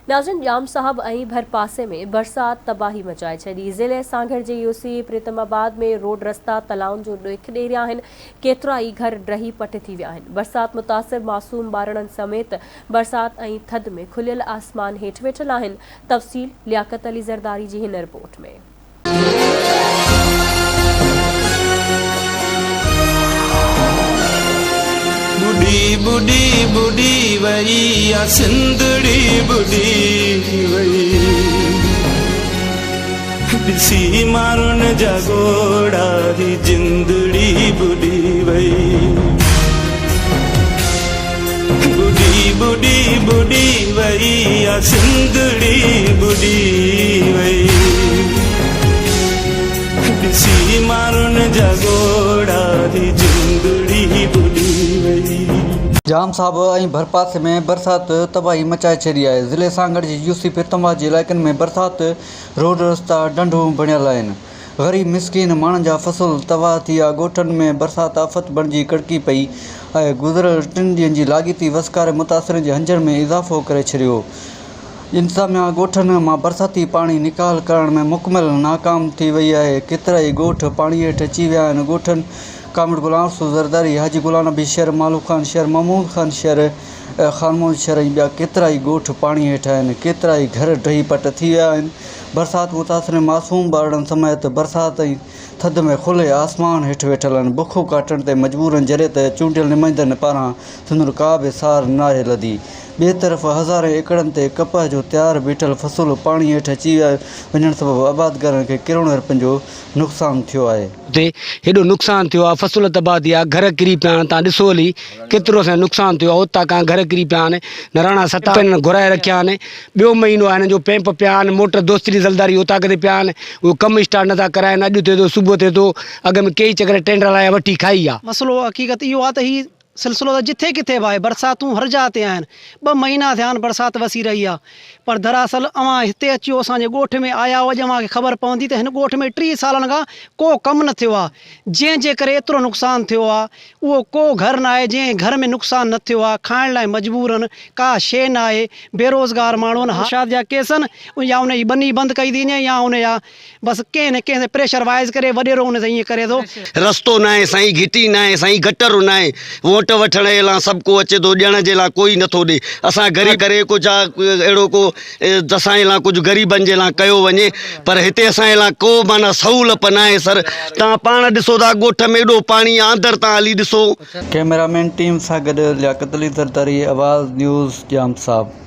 नाज़रीन, जाम साहब ऐं भरपासे में बरसात तबाही मचाए छॾी। ज़िले सांगड़ जे यूसी प्रीतमाबाद में रोड रस्ता तलाउनि जो ॾिख ॾेरिया आहिनि। केतिरा ई घर ड्रही पट थी विया आहिनि। बरसात मुतासिर मासूम ॿारनि समेत बरसात ऐं थधि में खुलियल आसमान हेठि वेठल आहिनि। तफ़सील लियाकत अली ज़रदारी जी हिन रिपोर्ट में। बुढ़ी बुढ़ी बुढ़ी वही या सिंधड़ी बुढ़ी वही ॾिसी मारुन जा गोड़ा ही जिंदड़ी बुढ़ी वही बुढ़ी बुढ़ी बुढ़ी वही या सिंधड़ी बुढ़ी वही ॾिसी मारुन जा गोड़ा ही जिंदड़ी बुढ़ी वही। जाम साहब ऐं भरपासे में बरसात तबाही मचाए छॾी आहे। ज़िले सांगड़ जी यूसी प्रीतमाबाद जे इलाइक़नि में बरसात रोड रस्ता ढंढूं बणियल आहिनि। ग़रीब मिसकीन माण्हुनि जा फ़सुल तबाह थी विया। ॻोठनि में बरसात आफ़त बणिजी कड़की पई ऐं गुज़िरियल 3 ॾींहंनि जी लाॻीती वसकारे मुतासिरनि जे हंजनि में इज़ाफ़ो करे छॾियो। इंतिज़ामिया ॻोठनि मां बरसाती पाणी निकाल करण में मुकमल नाकाम थी वई आहे। केतिरा ई ॻोठ पाणी हेठि अची विया आहिनि। ॻोठनि कामिर गुलाम ज़रदारी, हाजी गुलाम नबी शहर, मालूक खान शहर, महमूद खान शहर, खानमोद शहर ऐं ॿिया केतिरा ई ॻोठ पाणी हेठि आहिनि। केतिरा ई घर ढही पट थी विया आहिनि। बरसात मुतासिर मासूम ॿारनि समेत बरसात ऐं थधि में खुले आसमान हेठि वेठल आहिनि। बुखो काटण ते मजबूरनि जॾहिं त चूंडियल नुमाइंदनि पारां संदूर का बि सार नाहे लधी। ॿिए तरफ़ हज़ारे एकड़नि ते कपह जो तयारु बीठल फ़सुल पाणी हेठि अची वञण सबबि आबादगारनि खे किरोड़नि रुपयनि जो नुक़सानु थियो आहे। हुते हेॾो नुक़सानु थियो आहे, फ़सुल तबाह थी आहे, घर किरी पिया आहिनि। तव्हां ॾिसो हली केतिरो असांजो नुक़सानु थियो आहे। हुतां खां घर किरी पिया आहिनि। नराणा सटा घुराए रखिया आहिनि। ॿियो महीनो आहे, हिन जो पैंप पिया आहिनि, मोटर दोस्तरी ज़लदारी उतां किथे पिया आहिनि। उहो कमु स्टार्ट नथा कराइनि। अॼु थिए थो, सुबुह थिए थो, अॻ में कई चकर टेंडर लाइ वठी खाई आहे। मसलो हक़ीक़त इहो आहे त ही सिलसिलो त जिथे किथे बि आहे। बरसातूं हर जॻह ते आहिनि। 2 महीना थिया आहिनि बरसाति वसी रही आहे। पर दरअसल अवां हिते अचो, असांजे ॻोठ में आया हुआ, अॼु अव्हांखे ख़बर पवंदी त हिन ॻोठ में 3 सालनि खां को कमु न थियो आहे। जंहिंजे करे एतिरो नुक़सानु थियो आहे, उहो को घर न आहे जंहिं घर में नुक़सानु न थियो आहे। खाइण लाइ मजबूर आहिनि, का शइ न आहे। बेरोज़गार माण्हू आहिनि। हाशात जा केस आहिनि, या उन जी बनी बंदि कई थी वञे, या उन जा बसि कंहिं न कंहिं प्रेशर वाइज़ करे वॾेरो उन ते ईअं करे थो। रस्तो न आहे साईं, घिटी न आहे साईं, गटर न आहे। वोट वठण जे लाइ सभु को अचे थो, ॾियण जे लाइ कोई नथो ॾे। असां ग़रीब करे कुझु अहिड़ो को असांजे लाइ कुझु ग़रीबनि जे लाइ कयो वञे, पर हिते असांजे लाइ को माना सहूलियत न आहे। सर, तव्हां पाण ॾिसो था, ॻोठ में एॾो पाणी आहे, अंदरि तव्हां हली ॾिसो। कैमरामैन टीम सां गॾु लियाकत अली ज़रदारी, आवाज़ न्यूज़, जाम साहब।